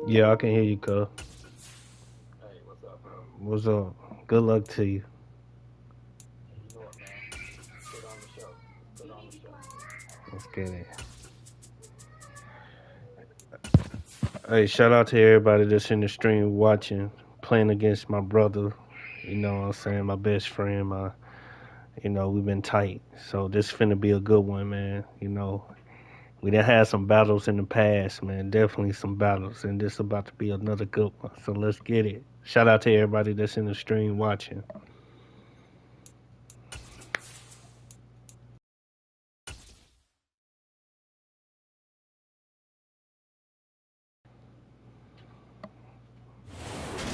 Yeah, I can hear you, cuz. Hey, what's up, bro? What's up? Good luck to you. Hey, you know what, man? Let's put on the show. Let's put on the show. Let's get it. Hey, shout out to everybody that's in the stream watching, playing against my brother. You know what I'm saying? My best friend. We've been tight. So this finna be a good one, man. We done had some battles in the past, man. Definitely some battles, and this about to be another good one. So let's get it. Shout out to everybody that's in the stream watching.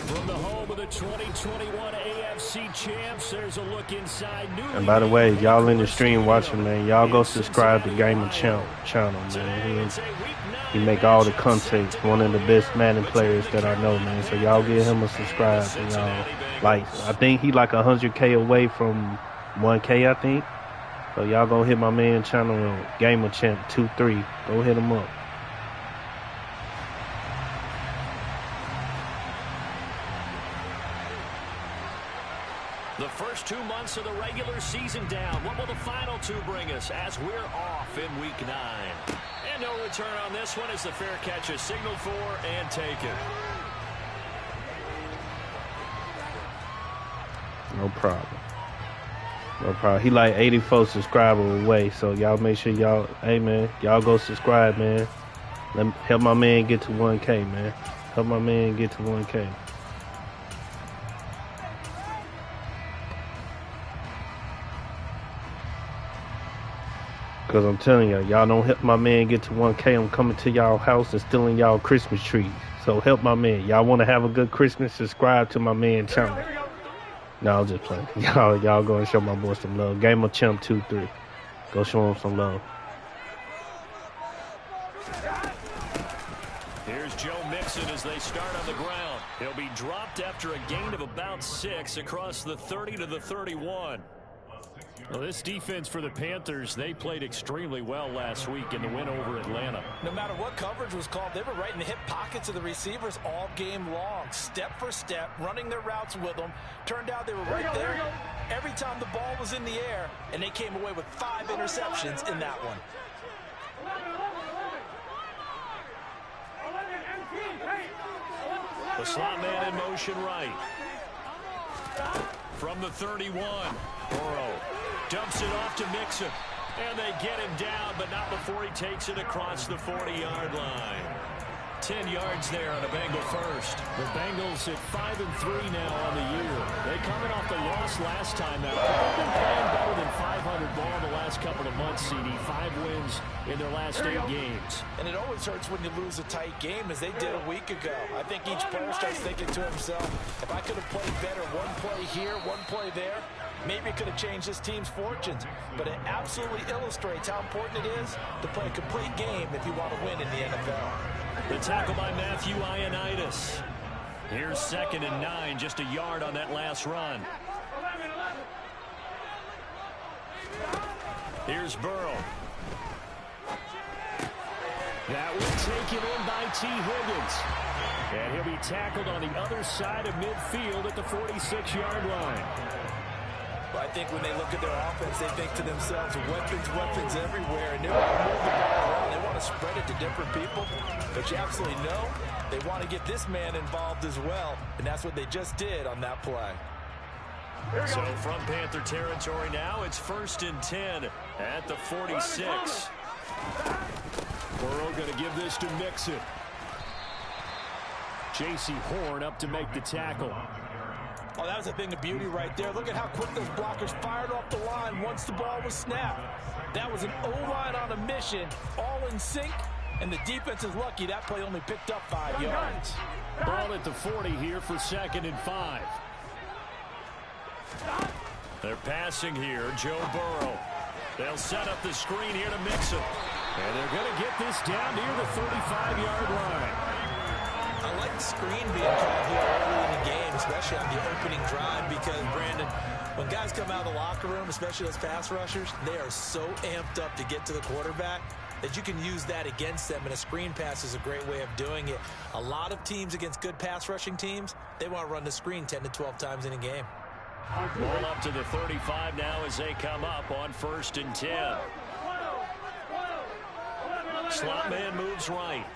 From the home of the 2021 AFC champs, there's a look inside And newly by the named way, y'all in the Paycor stream watching, Stadium man, y'all go in subscribe to Cincinnati, Game of Ohio. Champ channel, Today, man. it's a Week He 9 make all the matchup set content. to One go of the here best Madden between players the that I know, Carolina man. So y'all give Panthers him a and the subscribe, and y'all Cincinnati like. Bengals. I think he like 100K away from 1K, I think. So y'all go hit my man channel, Game of Champ 23. Go hit him up. The first 2 months of the regular season down. What will the final two bring us as we're off in Week 9? And no return on this one as the fair catch is signaled for and taken. No problem. No problem. He like 84 subscribers away. So y'all make sure y'all, hey man, y'all go subscribe, man. Help my man get to 1K, man. Help my man get to 1K. Cause I'm telling y'all don't help my man get to 1K. I'm coming to y'all house and stealing y'all Christmas trees. So help my man. Y'all want to have a good Christmas? Subscribe to my man channel. No, I'm just playing. Y'all go and show my boy some love. Game of Champ 2-3. Go show him some love. Here's Joe Mixon as they start on the ground. He'll be dropped after a gain of about 6 across the 30 to the 31. Well, this defense for the Panthers, they played extremely well last week in the win over Atlanta. No matter what coverage was called, they were right in the hip pockets of the receivers all game long, step for step, running their routes with them. Turned out they were right there every time the ball was in the air, and they came away with 5 interceptions in that one. The slot man in motion right. From the 31, Burrow dumps it off to Mixon. And they get him down, but not before he takes it across the 40-yard line. 10 yards there on a Bengal first. The Bengals at 5-3 now on the year. They coming off the loss last time out. They've been playing better than 500 ball the last couple of months, CD. 5 wins in their last 8 games. And it always hurts when you lose a tight game, as they did a week ago. I think each player starts thinking to himself, if I could have played better one play here, one play there, maybe it could have changed this team's fortunes. But it absolutely illustrates how important it is to play a complete game if you want to win in the NFL. The tackle by Matthew Ioannidis. Here's 2nd and 9, just a yard on that last run. Here's Burrow. That one taken in by T. Higgins. And he'll be tackled on the other side of midfield at the 46-yard line. Well, I think when they look at their offense, they think to themselves, weapons everywhere, and they want to move the ball around. They want to spread it to different people, but you absolutely know they want to get this man involved as well, and that's what they just did on that play. So from Panther territory now, it's 1st and 10 at the 46. Burrow going to give this to Mixon. J.C. Horn up to make the tackle. Oh, that was a thing of beauty right there. Look at how quick those blockers fired off the line once the ball was snapped. That was an O-line on a mission, all in sync, and the defense is lucky that play only picked up 5 yards. Ball at the 40 here for 2nd and 5. They're passing here, Joe Burrow. They'll set up the screen here to Mixon. And they're going to get this down near the 35-yard line. I like the screen being called here early in the game, especially on the opening drive, because, Brandon, when guys come out of the locker room, especially those pass rushers, they are so amped up to get to the quarterback that you can use that against them, and a screen pass is a great way of doing it. A lot of teams against good pass rushing teams, they want to run the screen 10 to 12 times in a game. Ball up to the 35 now as they come up on 1st and 10. Slot man moves right.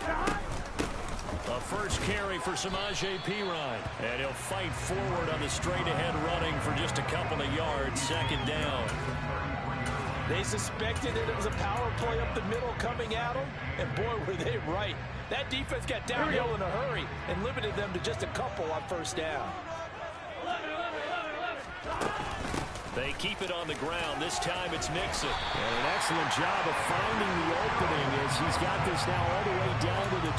A first carry for Samaje Perine. And he'll fight forward on the straight-ahead running for just a couple of yards. 2nd down. They suspected that it was a power play up the middle coming at them, and boy, were they right. That defense got downhill in a hurry and limited them to just a couple on 1st down. They keep it on the ground. This time it's Mixon. And an excellent job of finding the opening as he's got this now all the way down to the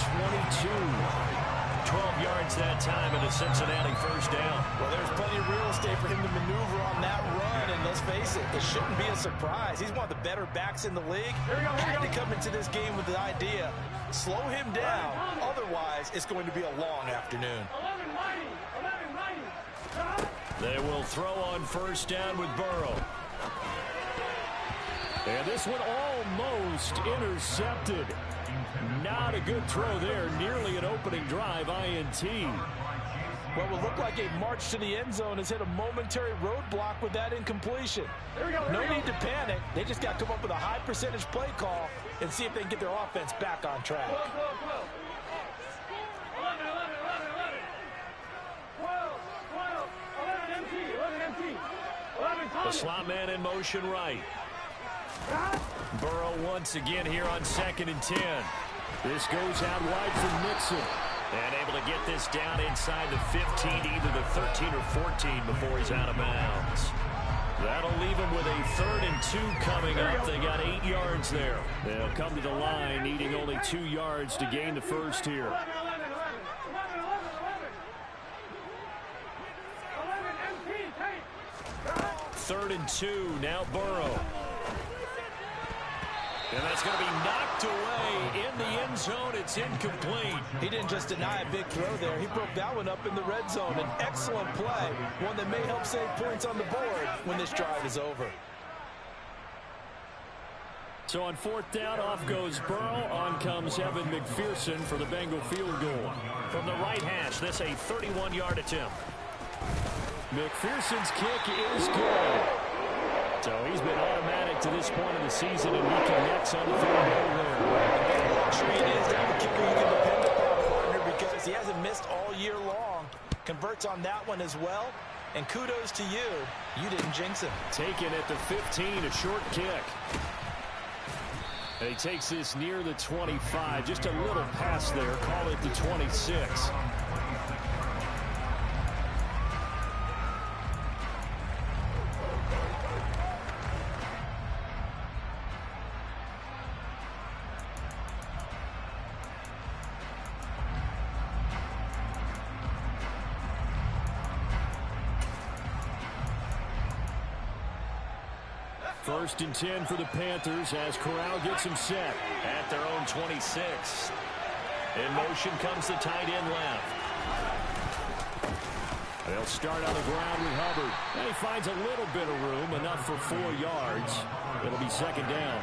22. 12 yards that time and a Cincinnati 1st down. Well, there's plenty of real estate for him to maneuver on that run, and let's face it, it shouldn't be a surprise. He's one of the better backs in the league. Had to come into this game with the idea, slow him down, otherwise it's going to be a long afternoon. They will throw on 1st down with Burrow. And this one almost intercepted. Not a good throw there. Nearly an opening drive, INT. What will look like a march to the end zone has hit a momentary roadblock with that incompletion. No need to panic. They just got to come up with a high percentage play call and see if they can get their offense back on track. The slot man in motion right. Burrow once again here on 2nd and 10. This goes out wide for Mixon. And able to get this down inside the 15, either the 13 or 14 before he's out of bounds. That'll leave him with a 3rd and 2 coming up. They got 8 yards there. They'll come to the line needing only 2 yards to gain the 1st here. 3rd and 2, now Burrow. And that's going to be knocked away in the end zone. It's incomplete. He didn't just deny a big throw there. He broke that one up in the red zone. An excellent play, one that may help save points on the board when this drive is over. So on 4th down, off goes Burrow. On comes Evan McPherson for the Bengal field goal. From the right hash, this a 31-yard attempt. McPherson's kick is good. So he's been automatic to this point of the season, and he connects on the field goal there. The luxury it is to have a kicker you can depend upon, partner, because he hasn't missed all year long. Converts on that one as well. And kudos to you. You didn't jinx him. Taken at the 15, a short kick. And he takes this near the 25. Just a little pass there. Call it the 26. First and 10 for the Panthers as Corral gets him set. At their own 26. In motion comes the tight end left. They'll start on the ground with Hubbard. And he finds a little bit of room, enough for 4 yards. It'll be 2nd down.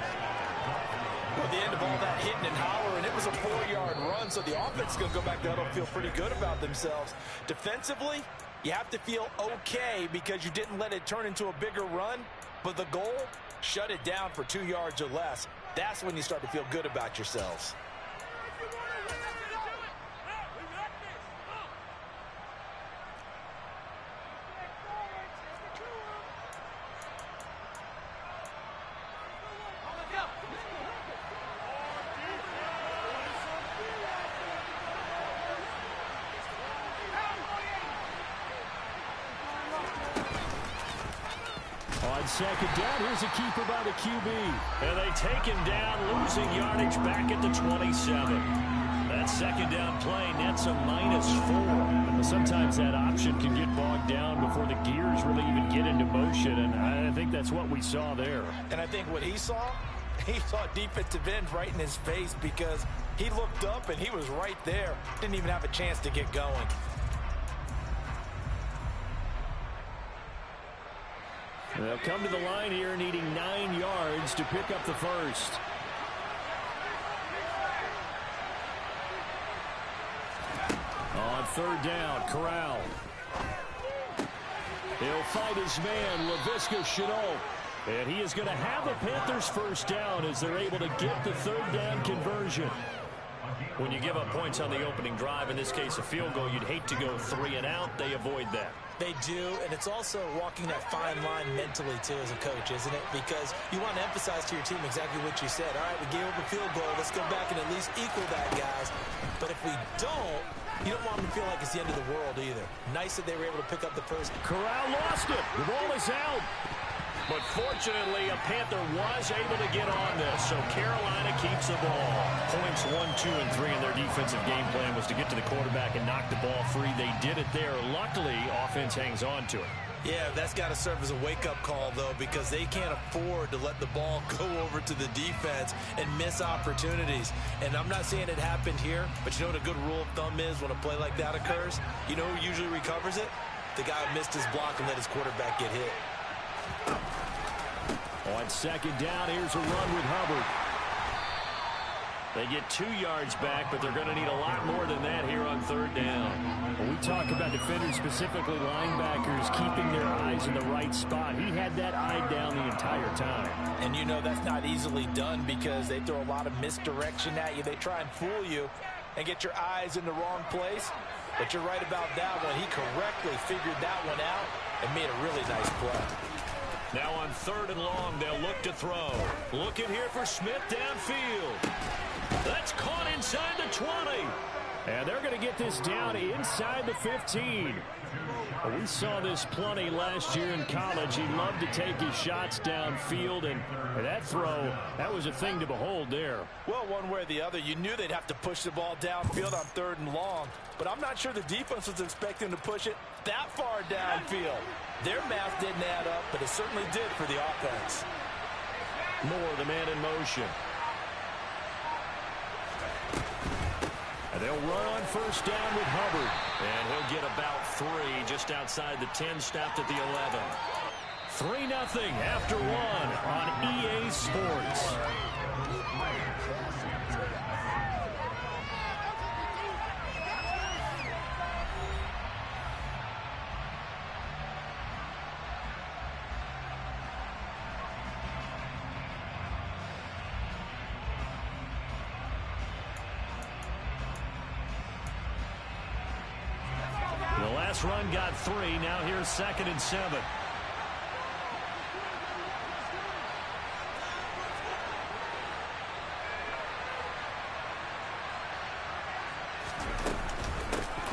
At the end of all that hitting and hollering, it was a 4-yard run, so the offense is going to go back to huddle and feel pretty good about themselves. Defensively, you have to feel okay because you didn't let it turn into a bigger run. But the goal, shut it down for 2 yards or less. That's when you start to feel good about yourselves. On 2nd down, here's a keeper by the QB. And they take him down, losing yardage back at the 27. That 2nd down play nets a -4. Sometimes that option can get bogged down before the gears really even get into motion, and I think that's what we saw there. And I think what he saw defensive end right in his face because he looked up and he was right there. Didn't even have a chance to get going. They'll come to the line here needing 9 yards to pick up the first. On third down, Corral. He'll fight his man, Laviska Shenault. And he is going to have the Panthers first down as they're able to get the third down conversion. When you give up points on the opening drive, in this case a field goal, you'd hate to go 3 and out. They avoid that. They do, and it's also walking that fine line mentally, too, as a coach, isn't it? Because you want to emphasize to your team exactly what you said. All right, we gave up a field goal. Let's go back and at least equal that, guys. But if we don't, you don't want them to feel like it's the end of the world either. Nice that they were able to pick up the first. Corral lost it. The ball is out. But fortunately, a Panther was able to get on this, so Carolina keeps the ball. Points 1, 2, and 3 in their defensive game plan was to get to the quarterback and knock the ball free. They did it there. Luckily, offense hangs on to it. Yeah, that's got to serve as a wake-up call, though, because they can't afford to let the ball go over to the defense and miss opportunities. And I'm not saying it happened here, but you know what a good rule of thumb is when a play like that occurs? You know who usually recovers it? The guy who missed his block and let his quarterback get hit. On second down, here's a run with Hubbard. They get 2 yards back, but they're going to need a lot more than that here on third down. When we talk about defenders, specifically linebackers, keeping their eyes in the right spot. He had that eye down the entire time. And you know that's not easily done because they throw a lot of misdirection at you. They try and fool you and get your eyes in the wrong place. But you're right about that one. He correctly figured that one out and made a really nice play. Now on third and long, they'll look to throw. Looking here for Smith downfield. That's caught inside the 20. And they're going to get this down inside the 15. We saw this plenty last year in college. He loved to take his shots downfield, and that throw, that was a thing to behold there. Well, one way or the other, you knew they'd have to push the ball downfield on third and long, but I'm not sure the defense was expecting to push it that far downfield. Their math didn't add up, but it certainly did for the offense. Moore, the man in motion. And they'll run on first down with Hubbard. And he'll get about 3 just outside the 10, stopped at the 11. 3-0 after 1 on EA Sports. The last run got 3. Now here's 2nd and 7.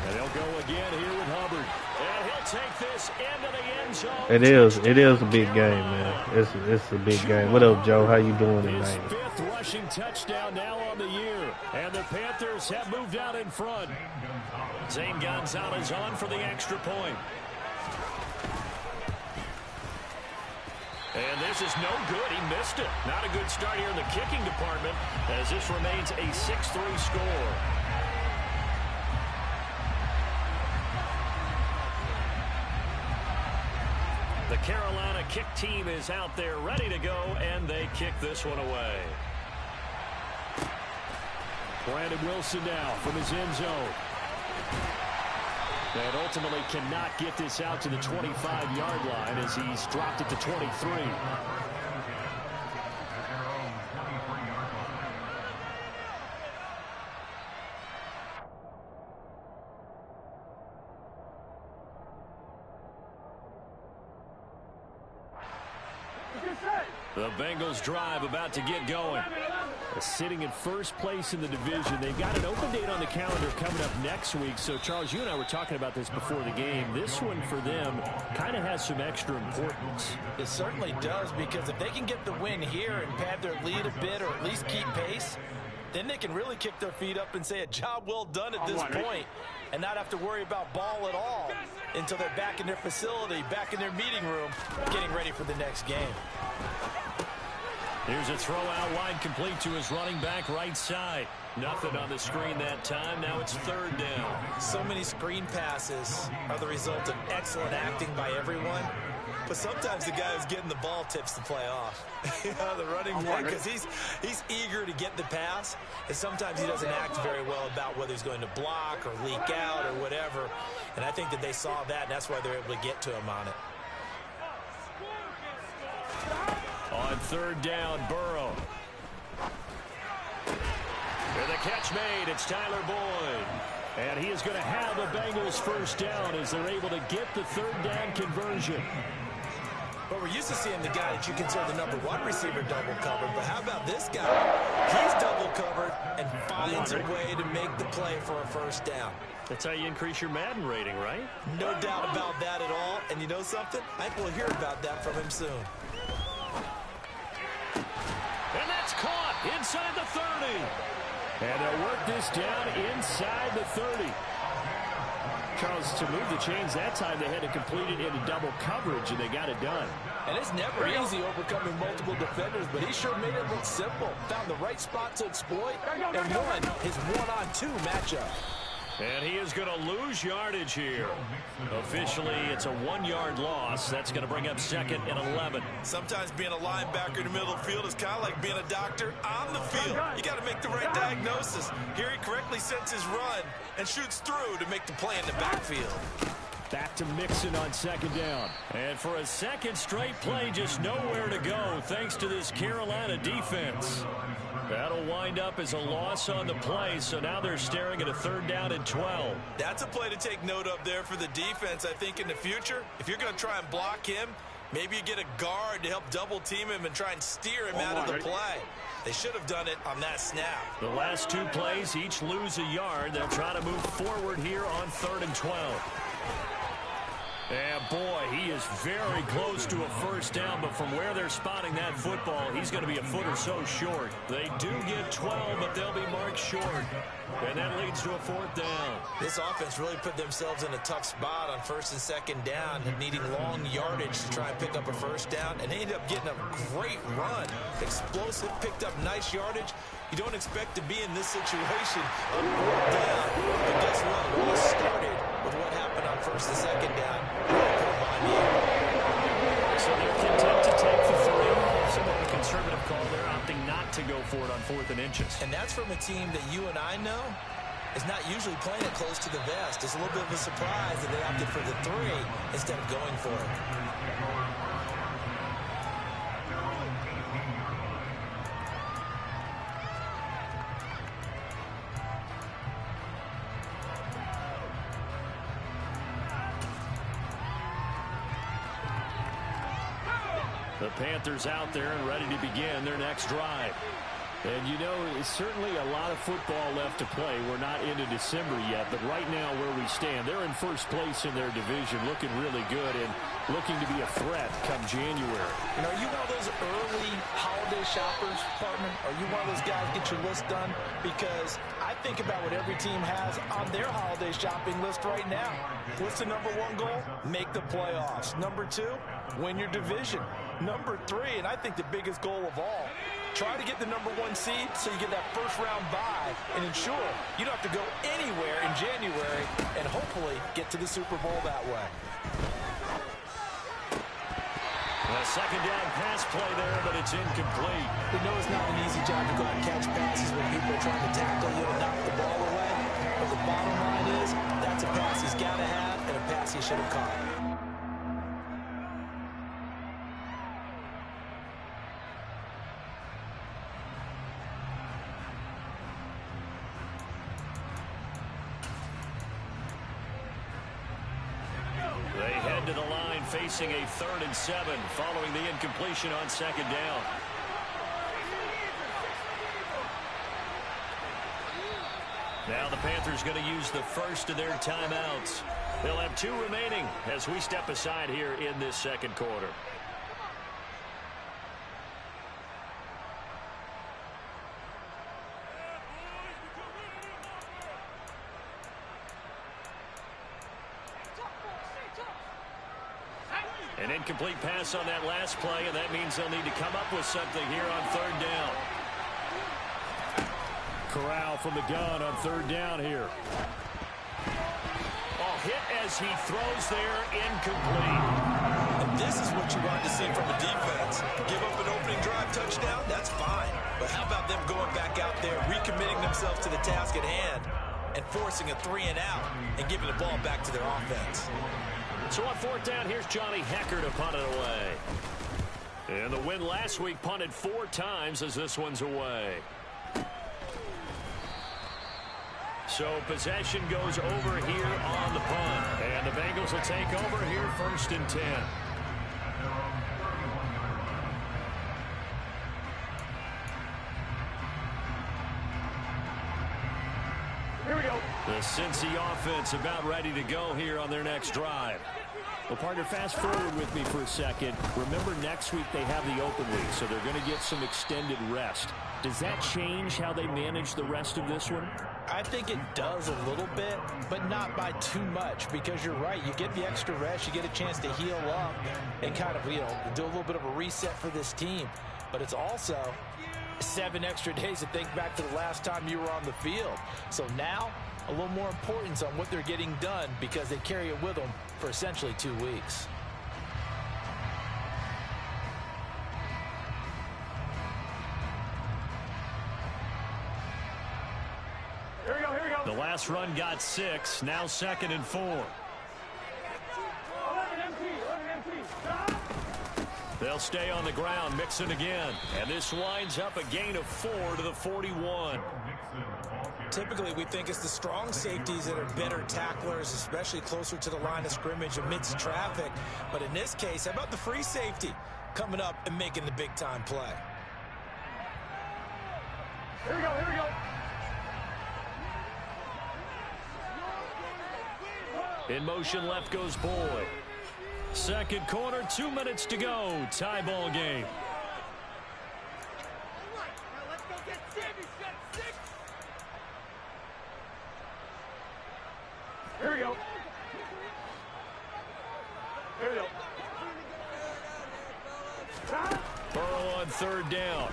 And they'll go again here with Hubbard. And he'll take this into the end zone. It is a big game, man. It's a big game. What up, Joe? How you doing His tonight? 5th rushing touchdown now on the year. And the Panthers have moved out in front. Zane Gonzalez on for the extra point. And this is no good. He missed it. Not a good start here in the kicking department as this remains a 6-3 score. The Carolina kick team is out there ready to go, and they kick this one away. Brandon Wilson now from his end zone. And ultimately cannot get this out to the 25-yard line as he's dropped it to 23. The Bengals drive about to get going. Sitting in first place in the division. They've got an open date on the calendar coming up next week. So, Charles, you and I were talking about this before the game. This one for them kind of has some extra importance. It certainly does, because if they can get the win here and pad their lead a bit or at least keep pace, then they can really kick their feet up and say a job well done at this point and not have to worry about ball at all until they're back in their facility, back in their meeting room, getting ready for the next game. Here's a throw out wide, complete to his running back right side. Nothing on the screen that time. Now it's third down. So many screen passes are the result of excellent acting by everyone. But sometimes the guy who's getting the ball tips the play off. The running back, because he's eager to get the pass, and sometimes he doesn't act very well about whether he's going to block or leak out or whatever. And I think that they saw that, and that's why they're able to get to him on it. On third down, Burrow. And the catch made. It's Tyler Boyd. And he is going to have the Bengals first down as they're able to get the third down conversion. But we're used to seeing the guy that you consider the number one receiver double covered. But how about this guy? He's double covered and finds a way to make the play for a first down. That's how you increase your Madden rating, right? No doubt about that at all. And you know something? I think we'll hear about that from him soon. And that's caught inside the 30. And they'll work this down inside the 30. Charles, to move the chains that time, they had to complete it into double coverage, and they got it done. And it's never easy overcoming multiple defenders, but he sure made it look simple. Found the right spot to exploit and won his one-on-two matchup. And he is going to lose yardage here. Officially, it's a 1-yard loss. That's going to bring up 2nd and 11. Sometimes being a linebacker in the middle of the field is kind of like being a doctor on the field. You got to make the right diagnosis. Here he correctly sets his run and shoots through to make the play in the backfield. Back to Mixon on 2nd down. And for a second straight play, just nowhere to go thanks to this Carolina defense. That'll wind up as a loss on the play, so now they're staring at a 3rd down and 12. That's a play to take note of there for the defense, I think, in the future. If you're going to try and block him, maybe you get a guard to help double team him and try and steer him out of the play. They should have done it on that snap. The last 2 plays each lose a yard. They'll try to move forward here on 3rd and 12. And boy, he is very close to a first down, but from where they're spotting that football, he's going to be a foot or so short. They do get 12, but they'll be marked short. And that leads to a 4th down. This offense really put themselves in a tough spot on 1st and 2nd down, needing long yardage to try and pick up a first down, and they ended up getting a great run. Explosive, picked up nice yardage. You don't expect to be in this situation on 4th down, but guess what? It all started with what happened on 1st and 2nd down. So they're content to take the 3. Somewhat of a conservative call. They're opting not to go for it on 4th and inches. And that's from a team that you and I know is not usually playing it close to the vest. It's a little bit of a surprise that they opted for the 3 instead of going for it. The Panthers out there and ready to begin their next drive. And you know, it's certainly a lot of football left to play. We're not into December yet, but right now where we stand, they're in first place in their division, looking really good and looking to be a threat come January. And are you one of those early holiday shoppers, partner? Are you one of those guys get your list done? Because I think about what every team has on their holiday shopping list right now. What's the number 1 goal? Make the playoffs. Number 2, win your division. Number 3, and I think the biggest goal of all, try to get the number 1 seed so you get that first-round bye and ensure you don't have to go anywhere in January and hopefully get to the Super Bowl that way. A 2nd down pass play there, but it's incomplete. We know it's not an easy job to go and catch passes when people are trying to tackle you and knock the ball away. But the bottom line is that's a pass he's got to have and a pass he should have caught. They head to the line facing a 3rd and 7 following the incompletion on 2nd down. Now the Panthers going to use the first of their timeouts. They'll have 2 remaining as we step aside here in this 2nd quarter. An incomplete pass on that last play, and that means they'll need to come up with something here on 3rd down. Corral from the gun on 3rd down here. Ball hit as he throws there, incomplete. And this is what you want to see from a defense. Give up an opening drive touchdown, that's fine. But how about them going back out there, recommitting themselves to the task at hand, and forcing a 3-and-out and giving the ball back to their offense. So on fourth down, here's Johnny Hecker to punt it away. And the win last week punted 4 times as this one's away. So possession goes over here on the punt. And the Bengals will take over here, 1st and 10. Here we go. The Cincy offense about ready to go here on their next drive. Well, partner, fast forward with me for a second. Remember, next week they have the open week, so they're going to get some extended rest. Does that change how they manage the rest of this one? I think it does a little bit, but not by too much, because you're right. You get the extra rest, you get a chance to heal up and kind of, do a little bit of a reset for this team. But it's also 7 extra days to think back to the last time you were on the field. So now, a little more importance on what they're getting done because they carry it with them for essentially 2 weeks. Here we go, here we go. The last run got 6, now 2nd and 4. They'll stay on the ground, Mixon again. And this winds up a gain of 4 to the 41. Typically, we think it's the strong safeties that are better tacklers, especially closer to the line of scrimmage amidst traffic. But in this case, how about the free safety coming up and making the big-time play? Here we go, here we go. In motion, left goes Boyd. Second quarter, 2 minutes to go. Tie ball game. Here we go. Here we go. Burrow on 3rd down.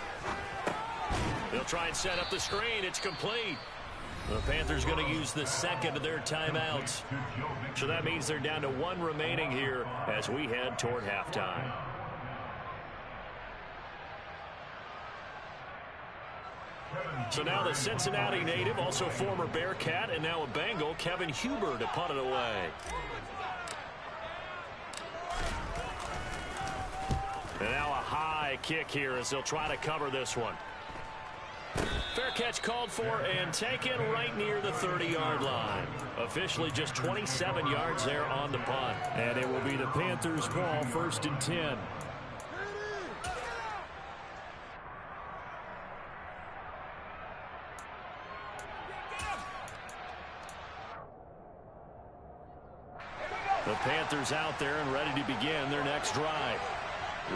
They'll try and set up the screen. It's complete. The Panthers going to use the 2nd of their timeouts. So that means they're down to 1 remaining here as we head toward halftime. So now the Cincinnati native, also former Bearcat and now a Bengal, Kevin Huber to punt it away. And now a high kick here as they'll try to cover this one. Fair catch called for and taken right near the 30-yard line. Officially just 27 yards there on the punt. And it will be the Panthers' ball, 1st and 10. The Panthers out there and ready to begin their next drive.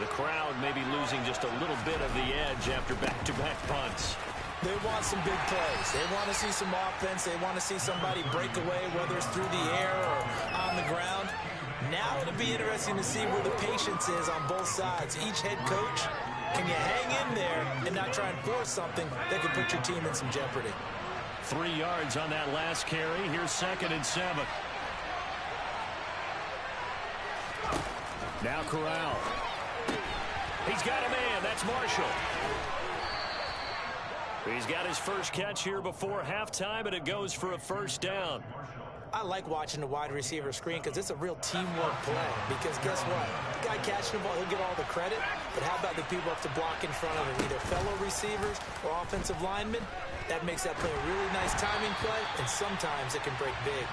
The crowd may be losing just a little bit of the edge after back-to-back punts. They want some big plays. They want to see some offense. They want to see somebody break away, whether it's through the air or on the ground. Now it'll be interesting to see where the patience is on both sides. Each head coach, can you hang in there and not try and force something that could put your team in some jeopardy? 3 yards on that last carry. Here's 2nd and 7. Now Corral. He's got a man. That's Marshall. He's got his first catch here before halftime, and it goes for a 1st down. I like watching the wide receiver screen because it's a real teamwork play. Because guess what? The guy catching the ball, he'll get all the credit. But how about the people have to block in front of him, either fellow receivers or offensive linemen? That makes that play a really nice timing play, and sometimes it can break big.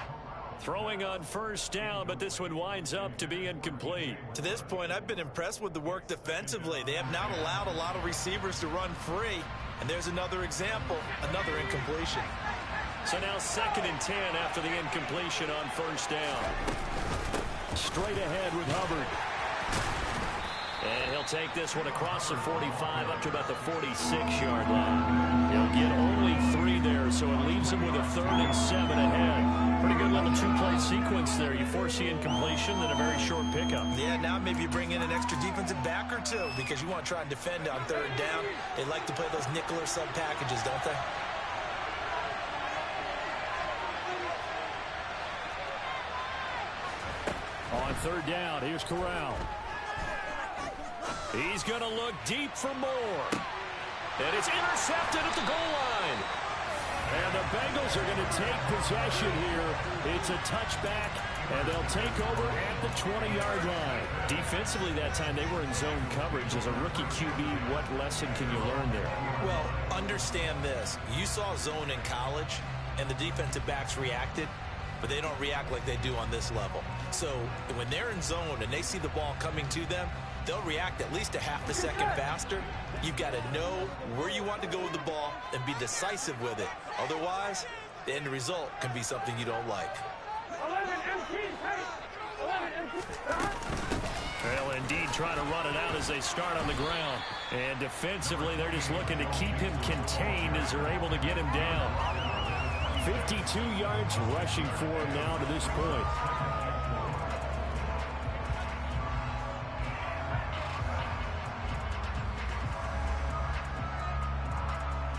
Throwing on 1st down, but this one winds up to be incomplete. To this point, I've been impressed with the work defensively. They have not allowed a lot of receivers to run free. And there's another example, another incompletion. So now 2nd and 10 after the incompletion on 1st down. Straight ahead with Hubbard. And he'll take this one across the 45 up to about the 46-yard line. He'll get only 3 there, so it leaves him with a 3rd and 7 ahead. Pretty good little 2-play sequence there. You force the incompletion, then a very short pickup. Yeah, now maybe you bring in an extra defensive back or 2 because you want to try and defend on 3rd down. They like to play those nickel or sub packages, don't they? On third down, here's Corral. He's going to look deep for more. And it's intercepted at the goal line. And the Bengals are going to take possession here. It's a touchback, and they'll take over at the 20-yard line. Defensively that time, they were in zone coverage. As a rookie QB, what lesson can you learn there? Well, understand this. You saw zone in college, and the defensive backs reacted, but they don't react like they do on this level. So when they're in zone and they see the ball coming to them, they'll react at least a half a second faster. You've got to know where you want to go with the ball and be decisive with it. Otherwise, the end result can be something you don't like. They'll indeed try to run it out as they start on the ground. And defensively, they're just looking to keep him contained as they're able to get him down. 52 yards rushing for him now to this point.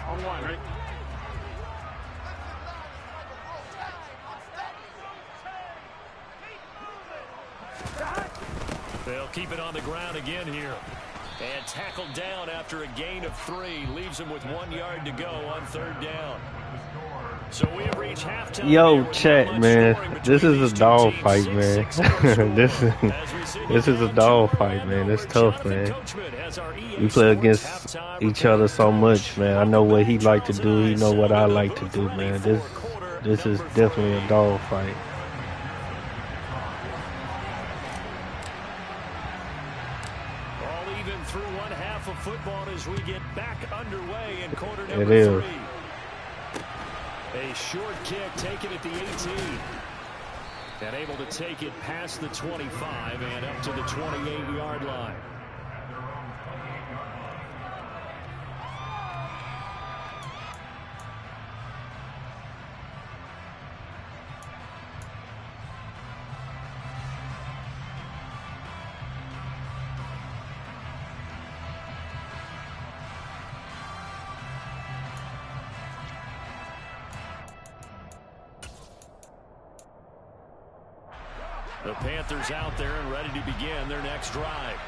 On one, right? They'll keep it on the ground again here. And tackled down after a gain of 3. Leaves him with 1 yard to go on third down. So we have reached halftime. Yo, chat, man. This is a dog fight, man. this is a dog fight, man. It's tough, man. We play against each other so much, man. I know what he like to do. He know what I like to do, man. This is definitely a dog fight. All even through one half of football as we get back underway in quarter number 3. A short kick taken at the 18. And able to take it past the 25 and up to the 28-yard line. The Panthers out there and ready to begin their next drive.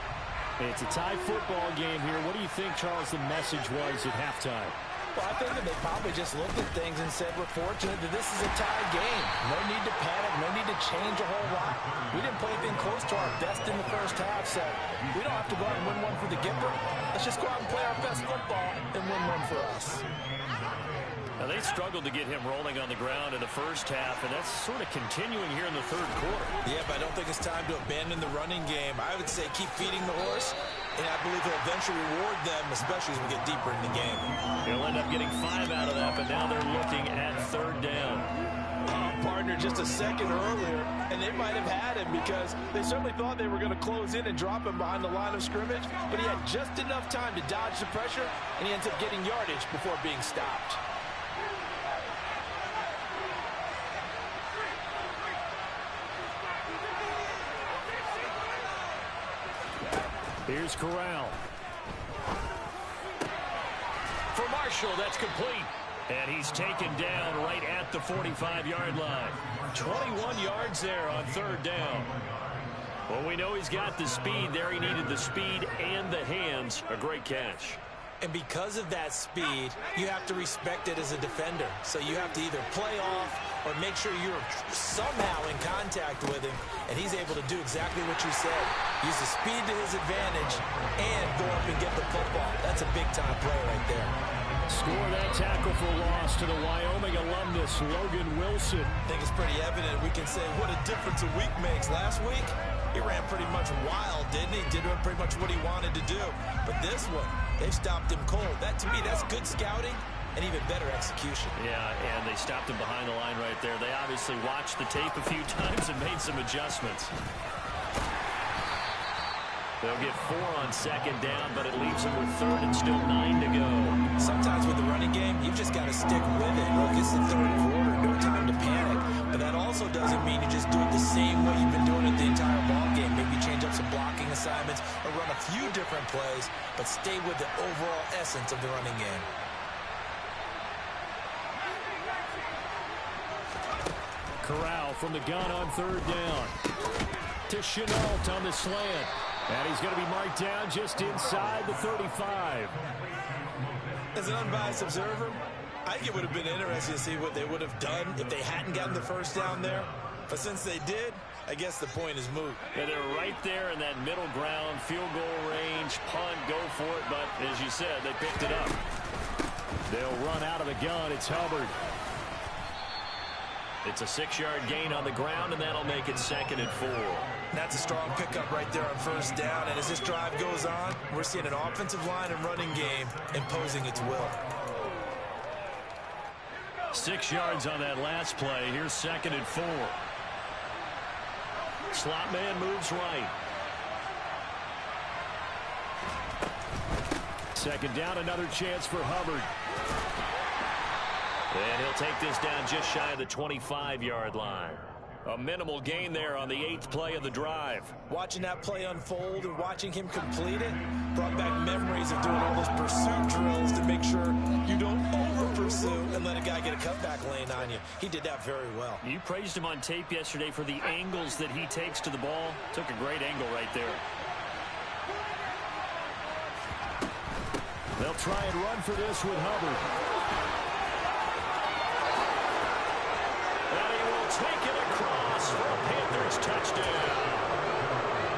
It's a tie football game here. What do you think, Charles, the message was at halftime? Well, I think that they probably just looked at things and said, we're fortunate that this is a tie game. No need to panic, no need to change a whole lot. We didn't play anything close to our best in the first half, so we don't have to go out and win one for the Gipper. Let's just go out and play our best football and win one for us. Now, they struggled to get him rolling on the ground in the first half, and that's sort of continuing here in the third quarter. Yeah, but I don't think it's time to abandon the running game. I would say keep feeding the horse, and I believe he'll eventually reward them, especially as we get deeper in the game. They'll end up getting 5 out of that, but now they're looking at third down. Partner just a second earlier, and they might have had him because they certainly thought they were going to close in and drop him behind the line of scrimmage, but he had just enough time to dodge the pressure, and he ends up getting yardage before being stopped. Here's Corral. For Marshall, that's complete. And he's taken down right at the 45-yard line. 21 yards there on third down. Well, we know he's got the speed there. He needed the speed and the hands. A great catch. And because of that speed, you have to respect it as a defender. So you have to either play off or make sure you're somehow in contact with him, and he's able to do exactly what you said. Use the speed to his advantage and go up and get the football. That's a big-time play right there. Score that tackle for loss to the Wyoming alumnus, Logan Wilson. I think it's pretty evident. We can say what a difference a week makes. Last week, he ran pretty much wild, didn't he? Did pretty much what he wanted to do. But this one, they've stopped him cold. That, to me, that's good scouting and even better execution. Yeah, and they stopped him behind the line right there. They obviously watched the tape a few times and made some adjustments. They'll get 4 on second down, but it leaves them with third and still 9 to go. Sometimes with the running game, you've just got to stick with it. Look, it's the third quarter, no time to panic. But that also doesn't mean you just do it the same way you've been doing it the entire ball game. Maybe change up some blocking assignments or run a few different plays, but stay with the overall essence of the running game. Corral from the gun on third down. To Chenault on the slant. And he's going to be marked down just inside the 35. As an unbiased observer, I think it would have been interesting to see what they would have done if they hadn't gotten the first down there. But since they did, I guess the point is moot. Yeah, they're right there in that middle ground, field goal range, punt, go for it. But as you said, they picked it up. They'll run out of the gun. It's Hubbard. It's a 6-yard gain on the ground, and that'll make it 2nd and 4. That's a strong pickup right there on first down. And as this drive goes on, we're seeing an offensive line and running game imposing its will. 6 yards on that last play. Here's 2nd and 4. Slot man moves right. 2nd down, another chance for Hubbard. And he'll take this down just shy of the 25-yard line. A minimal gain there on the 8th play of the drive. Watching that play unfold and watching him complete it brought back memories of doing all those pursuit drills to make sure you don't over-pursue and let a guy get a cutback lane on you. He did that very well. You praised him on tape yesterday for the angles that he takes to the ball. Took a great angle right there. They'll try and run for this with Hubbard. Take it across for a Panthers touchdown.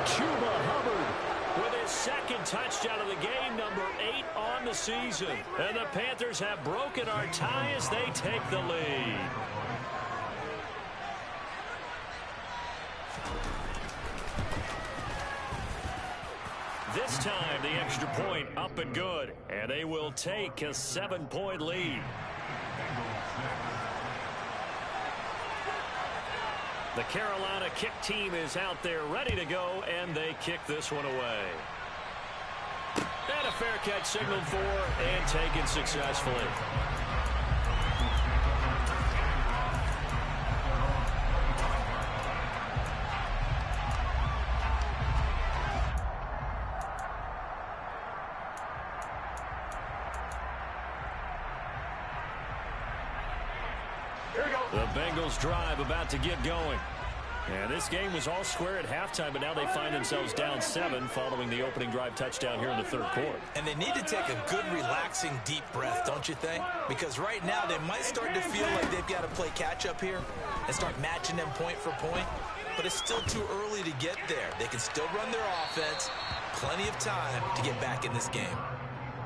Chuba Hubbard with his 2nd touchdown of the game, number 8 on the season. And the Panthers have broken our tie as they take the lead. This time, the extra point up and good. And they will take a 7-point lead. The Carolina kick team is out there ready to go, and they kick this one away. And a fair catch signaled for and taken successfully. The Bengals drive about to get going. And this game was all square at halftime, but now they find themselves down 7 following the opening drive touchdown here in the 3rd quarter. And they need to take a good, relaxing, deep breath, don't you think? Because right now they might start to feel like they've got to play catch-up here and start matching them point for point. But it's still too early to get there. They can still run their offense. Plenty of time to get back in this game.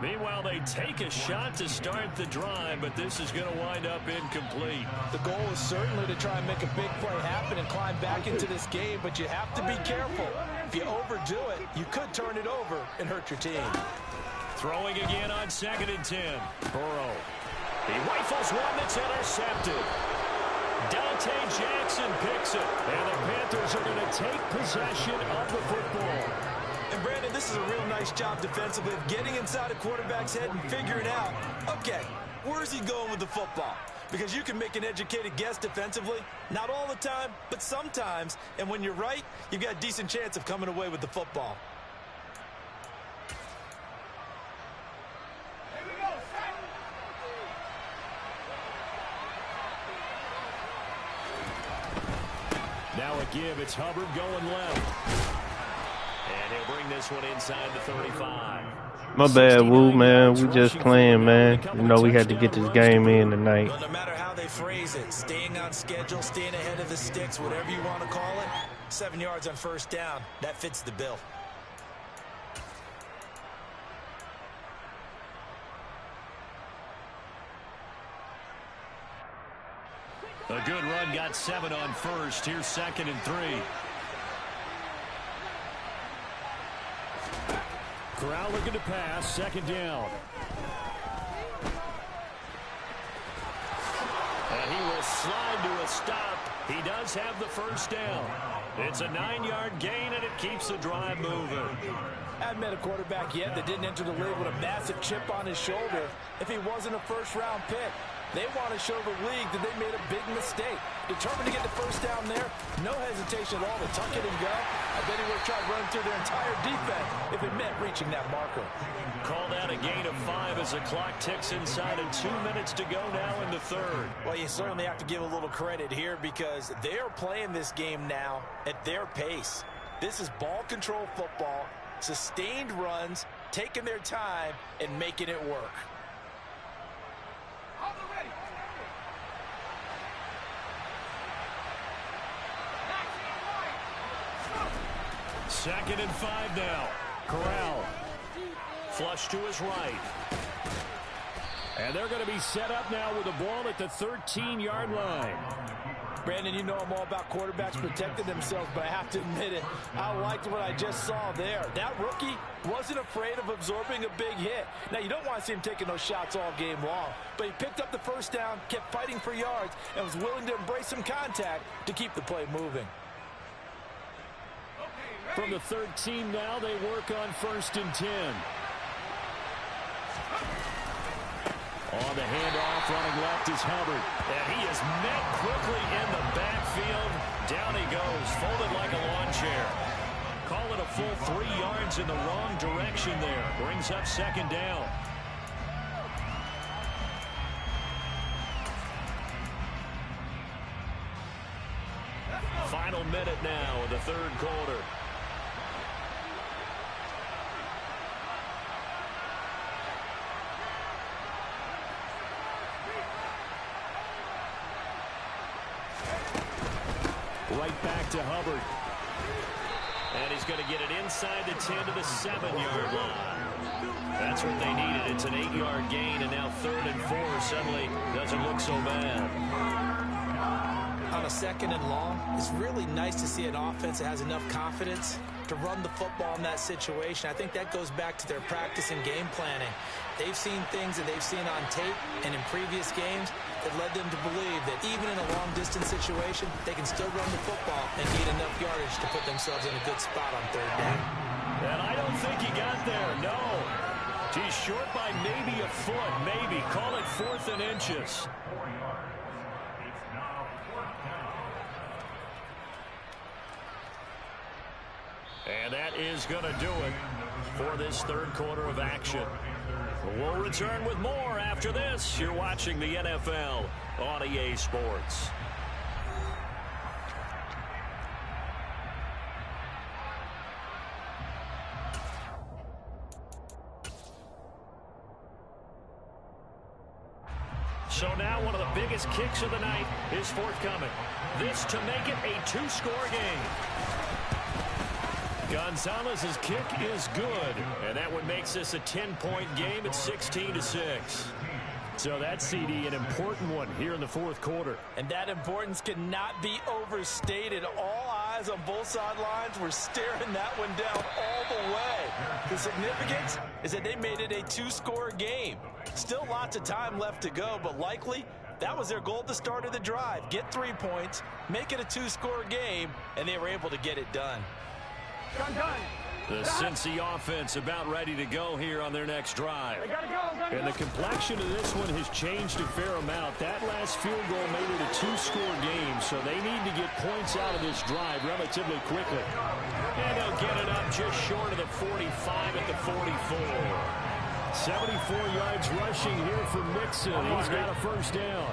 Meanwhile, they take a shot to start the drive, but this is going to wind up incomplete. The goal is certainly to try and make a big play happen and climb back into this game, but you have to be careful. If you overdo it, you could turn it over and hurt your team. Throwing again on 2nd and 10. Burrow. He rifles one that's intercepted. Dante Jackson picks it, and the Panthers are going to take possession of the football. And Brandon, this is a real nice job defensively of getting inside a quarterback's head and figuring out, okay, where's he going with the football? Because you can make an educated guess defensively, not all the time, but sometimes. And when you're right, you've got a decent chance of coming away with the football. Now a give. It's Hubbard going left. And he'll bring this one inside the 35. My bad, Woo, man. We just playing, man. You know, we had to get this game in tonight. Well, no matter how they phrase it, staying on schedule, staying ahead of the sticks, whatever you want to call it, 7 yards on first down, that fits the bill. A good run, got 7 on first. Here's 2nd and 3. Corral looking to pass, 2nd down. And he will slide to a stop. He does have the first down. It's a 9-yard gain, and it keeps the drive moving. I haven't met a quarterback yet that didn't enter the league with a massive chip on his shoulder if he wasn't a first-round pick. They want to show the league that they made a big mistake. Determined to get the first down there, no hesitation at all to tuck it and go. I bet he would have tried running through their entire defense if it meant reaching that marker. Called out a gain of 5 as the clock ticks inside of 2 minutes to go now in the 3rd. Well, you certainly have to give a little credit here because they're playing this game now at their pace. This is ball control football, sustained runs, taking their time, and making it work. Second and 5 now. Corral. Flush to his right. And they're going to be set up now with the ball at the 13-yard line. Brandon, you know I'm all about quarterbacks protecting themselves, but I have to admit it, I liked what I just saw there. That rookie wasn't afraid of absorbing a big hit. Now, you don't want to see him taking those shots all game long, but he picked up the first down, kept fighting for yards, and was willing to embrace some contact to keep the play moving. From the 13 now, they work on 1st and 10. On the handoff, running left is Hubbard. And he is met quickly in the backfield. Down he goes, folded like a lawn chair. Call it a full 3 yards in the wrong direction there. Brings up 2nd down. Final minute now of the 3rd quarter. Right back to Hubbard. And he's going to get it inside the 10 to the 7-yard line. That's what they needed. It's an 8-yard gain, and now 3rd and 4 suddenly doesn't look so bad. On a 2nd and long, it's really nice to see an offense that has enough confidence to run the football in that situation. I think that goes back to their practice and game planning. They've seen things that they've seen on tape and in previous games that led them to believe that even in a long-distance situation, they can still run the football and get enough yardage to put themselves in a good spot on 3rd down. And I don't think he got there, no. He's short by maybe a foot, maybe. Call it 4th and inches. And that is going to do it for this 3rd quarter of action. We'll return with more after this. You're watching the NFL on EA Sports. So now one of the biggest kicks of the night is forthcoming. This to make it a 2-score game. Gonzalez's kick is good, and that one makes this a 10-point game at 16-6. So that, CD, an important one here in the 4th quarter. And that importance cannot be overstated. All eyes on both sidelines were staring that one down all the way. The significance is that they made it a 2-score game. Still lots of time left to go, but likely that was their goal at the start of the drive. Get 3 points, make it a 2-score game, and they were able to get it done. The Cincy offense about ready to go here on their next drive. And the complexion of this one has changed a fair amount. That last field goal made it a 2-score game, so they need to get points out of this drive relatively quickly. And they'll get it up just short of the 45 at the 44. 74 yards rushing here for Mixon. He's got a 1st down.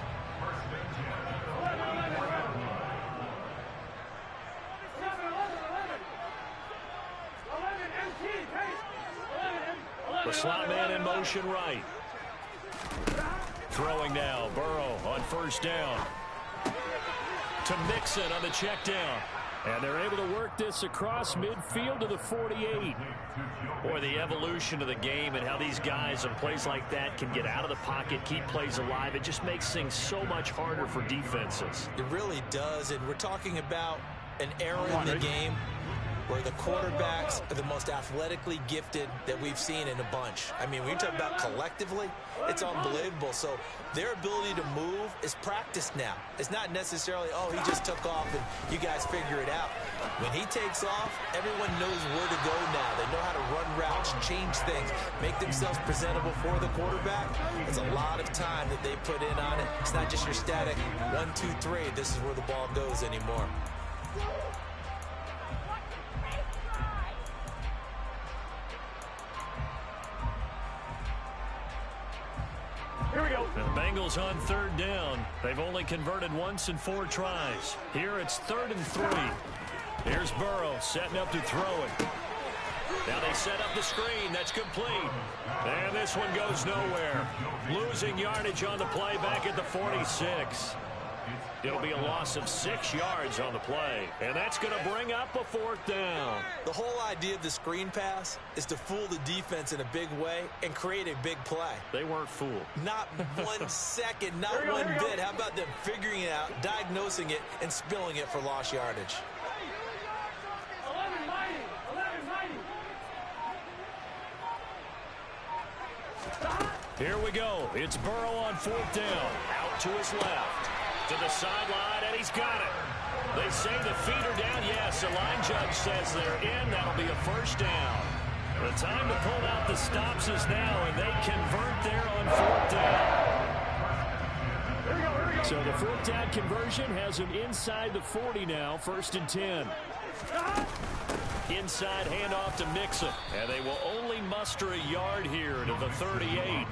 The slot man in motion right. Throwing now, Burrow on 1st down. To Mixon on the check down. And they're able to work this across midfield to the 48. Boy, the evolution of the game and how these guys in plays like that can get out of the pocket, keep plays alive, it just makes things so much harder for defenses. It really does, and we're talking about an era in the game where the quarterbacks are the most athletically gifted that we've seen in a bunch. I mean, when you talk about collectively, it's unbelievable. So their ability to move is practiced now. It's not necessarily, oh, he just took off and you guys figure it out. When he takes off, everyone knows where to go now. They know how to run routes, change things, make themselves presentable for the quarterback. It's a lot of time that they put in on it. It's not just your static 1, 2, 3. This is where the ball goes anymore. Here we go. The Bengals on 3rd down. They've only converted once in 4 tries. Here it's 3rd and 3. Here's Burrow setting up to throw it. Now they set up the screen. That's complete. And this one goes nowhere. Losing yardage on the play back at the 46. It'll be a loss of 6 yards on the play. And that's going to bring up a 4th down. The whole idea of the screen pass is to fool the defense in a big way and create a big play. They weren't fooled. Not 1 second, not one bit. How about them figuring it out, diagnosing it, and spilling it for lost yardage? Here we go. It's Burrow on 4th down. Out to his left. To the sideline, and he's got it. They say the feet are down. Yes, the line judge says they're in. That'll be a 1st down. The time to pull out the stops is now, and they convert there on 4th down. So the 4th down conversion has him inside the 40 now, 1st and 10. Inside handoff to Mixon, and they will only muster a yard here to the 38.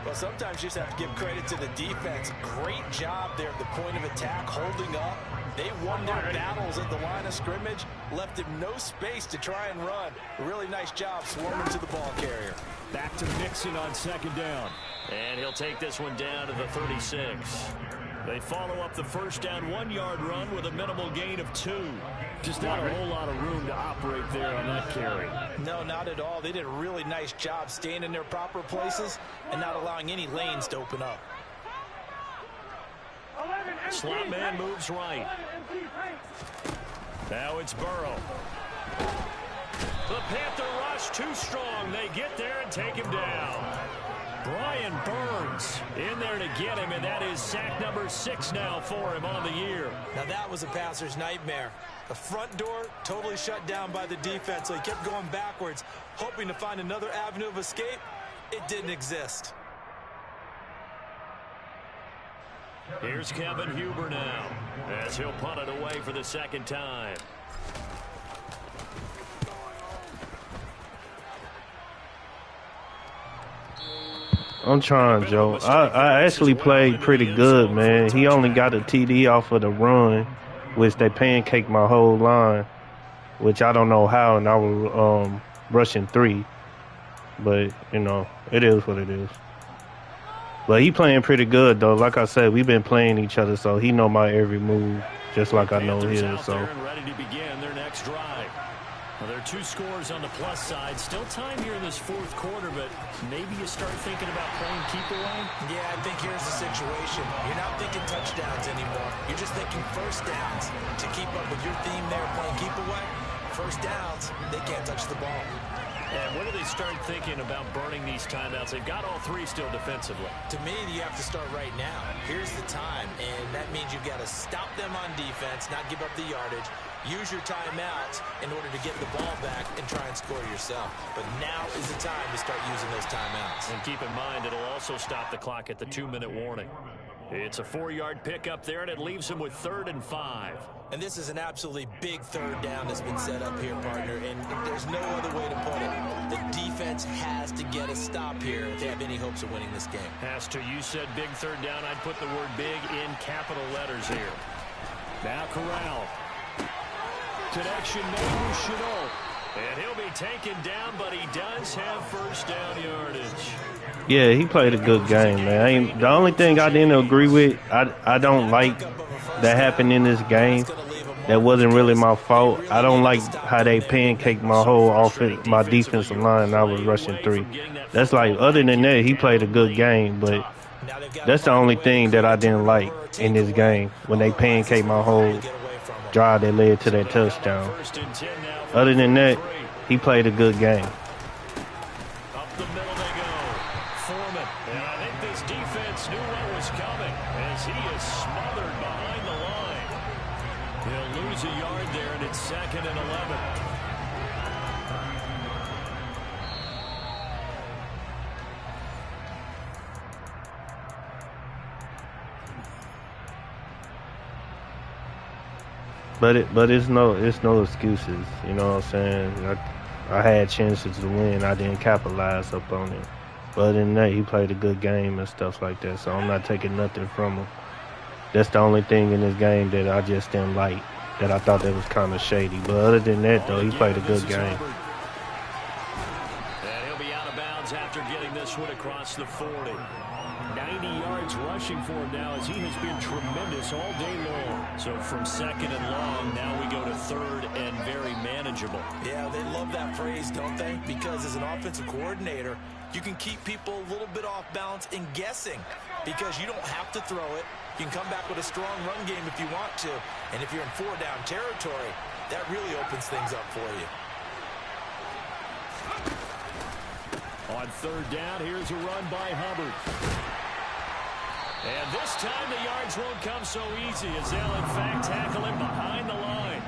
Well, sometimes you just have to give credit to the defense. Great job there at the point of attack, holding up. They won their battles at the line of scrimmage, left him no space to try and run. Really nice job swarming to the ball carrier. Back to Mixon on 2nd down. And he'll take this one down to the 36. They follow up the 1st down 1-yard run with a minimal gain of 2. Just not a whole lot of room to operate there on that carry. No, not at all. They did a really nice job staying in their proper places and not allowing any lanes to open up. Slot man moves right. Now it's Burrow. The Panther rush too strong. They get there and take him down. Brian Burns in there to get him, and that is sack number 6 now for him on the year. Now that was a passer's nightmare. The front door totally shut down by the defense, so he kept going backwards, hoping to find another avenue of escape. It didn't exist. Here's Kevin Huber now, as he'll punt it away for the 2nd time. I'm trying, Joe. I actually played pretty good, man. He only got a TD off of the run, which they pancaked my whole line, which I don't know how, and I was rushing 3. But, you know, it is what it is. But he playing pretty good, though. Like I said, we've been playing each other, so he know my every move, just like I know his. So. Ready to begin their next drive. Well, there are 2 scores on the plus side. Still time here in this 4th quarter, but maybe you start thinking about playing keep away? Yeah, I think here's the situation. You're not thinking touchdowns anymore. You're just thinking 1st downs. To keep up with your theme there, playing keep away, 1st downs, they can't touch the ball. And when do they start thinking about burning these timeouts? They've got all 3 still defensively. To me, you have to start right now. Here's the time, and that means you've got to stop them on defense, not give up the yardage, use your timeouts in order to get the ball back and try and score yourself. But now is the time to start using those timeouts. And keep in mind, it'll also stop the clock at the 2-minute warning. It's a 4-yard pickup there, and it leaves them with 3rd and 5. And this is an absolutely big 3rd down that's been set up here, partner, and there's no other way to put it. The defense has to get a stop here if they have any hopes of winning this game. Has to. You said big 3rd down. I'd put the word big in capital letters here. Now Corral. Connection made with Chenault. And he'll be taken down, but he does have 1st down yardage. Yeah, he played a good game, man. The only thing I didn't agree with, I don't like that happened in this game. That wasn't really my fault. I don't like how they pancaked my whole offense, my defensive line. I was rushing 3. That's like, other than that, he played a good game, but that's the only thing that I didn't like in this game, when they pancaked my whole drive that led to that touchdown. Other than that, he played a good game. Up the middle they go. Foreman. And I think this defense knew what was coming as he is smothered behind the line. He'll lose a yard there, and it's 2nd and 11. But it's no excuses. You know what I'm saying? I had chances to win. I didn't capitalize up on it. But other than that, he played a good game and stuff like that. So I'm not taking nothing from him. That's the only thing in this game that I just didn't like. that I thought that was kind of shady. But other than that, though, he played a good game. And he'll be out of bounds after getting this one across the 40. 90 yards rushing for him now as he has been tremendous all day long. So from second and long, now we go to third and very manageable. Yeah, they love that phrase, don't they? Because as an offensive coordinator, you can keep people a little bit off balance and guessing because you don't have to throw it. You can come back with a strong run game if you want to. And if you're in 4-down territory, that really opens things up for you. On third down, here's a run by Hubbard. And this time the yards won't come so easy as they'll in fact tackle him behind the line.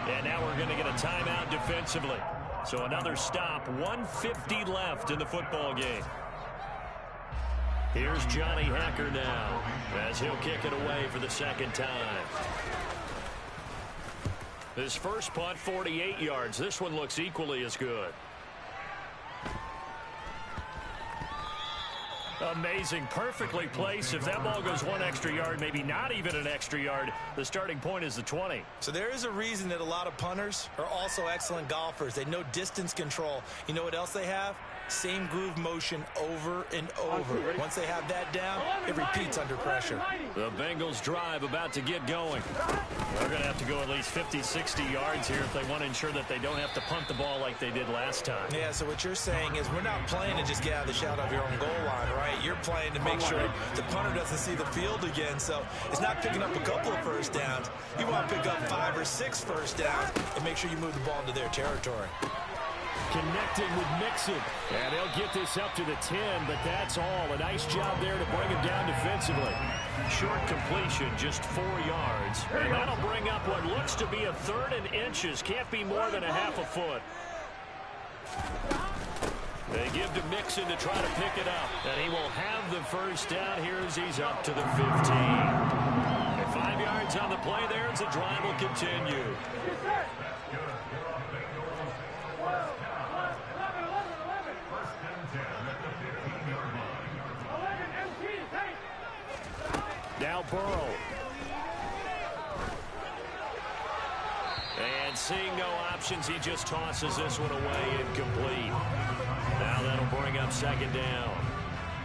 And now we're going to get a timeout defensively. So another stop, 1:50 left in the football game. Here's Johnny Hacker now as he'll kick it away for the second time. His first punt, 48 yards. This one looks equally as good. Amazing, perfectly placed. If that ball goes one extra yard, maybe not even an extra yard, the starting point is the 20. So there is a reason that a lot of punters are also excellent golfers. They know distance control. You know what else they have? Same groove motion over and over. Once they have that down, it repeats under pressure. The Bengals drive about to get going. They're going to have to go at least 50, 60 yards here if they want to ensure that they don't have to punt the ball like they did last time. Yeah, so what you're saying is we're not playing to just get out of the shadow of your own goal line, right? You're playing to make sure the punter doesn't see the field again. So it's not picking up a couple of first downs. You want to pick up 5 or 6 first downs and make sure you move the ball into their territory. Connecting with Mixon. And they'll get this up to the 10, but that's all. A nice job there to bring him down defensively. Short completion, just 4 yards. And that'll bring up what looks to be a 3rd and inches. Can't be more than a half a foot. They give to Mixon to try to pick it up. And he will have the first down here as he's up to the 15. And 5 yards on the play there as the drive will continue. Now Burrow. And seeing no options, he just tosses this one away incomplete. Now that'll bring up second down.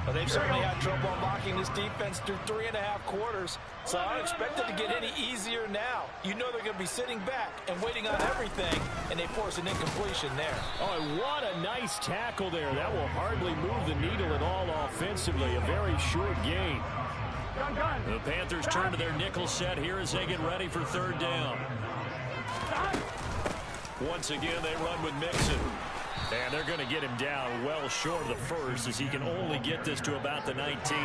Well, they've certainly had trouble unlocking this defense through 3.5 quarters, so I don't expect it to get any easier now. You know they're going to be sitting back and waiting on everything, and they force an incompletion there. Oh, what a nice tackle there. That will hardly move the needle at all offensively. A very short gain. The Panthers turn to their nickel set here as they get ready for third down. Once again, they run with Mixon. And they're going to get him down well short of the first as he can only get this to about the 19.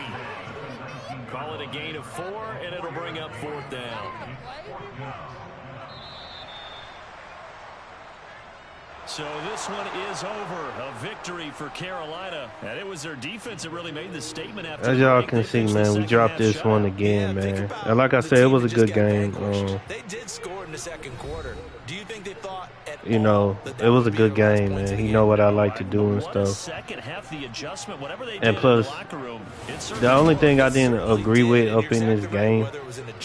Call it a gain of 4, and it'll bring up 4th down. So this one is over. A victory for Carolina. And it was their defense that really made the statement after. As y'all can see, man, we dropped this one again, man. And like I said, it was a good game. They did score in the second quarter. Do you think they thought you know, it was a good game, man. He know what I like to do and stuff. And plus, the only thing I didn't agree with up in this game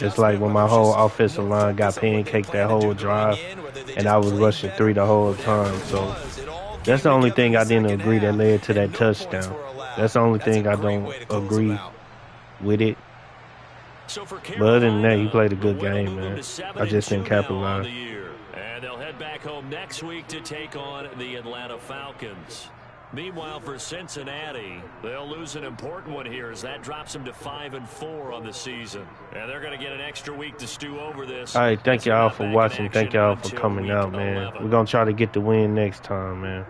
is like when my whole offensive line got pancaked that whole drive, and I was rushing 3 the whole time. So that's the only thing I didn't agree that led to that touchdown. That's the only thing I don't agree with it. But other than that, he played a good game, man. I just didn't capitalize. And they'll head back home next week to take on the Atlanta Falcons. Meanwhile, for Cincinnati, they'll lose an important one here as that drops them to 5-4 on the season. And they're going to get an extra week to stew over this. All right, thank y'all for watching. Thank y'all for coming out, man. We're going to try to get the win next time, man.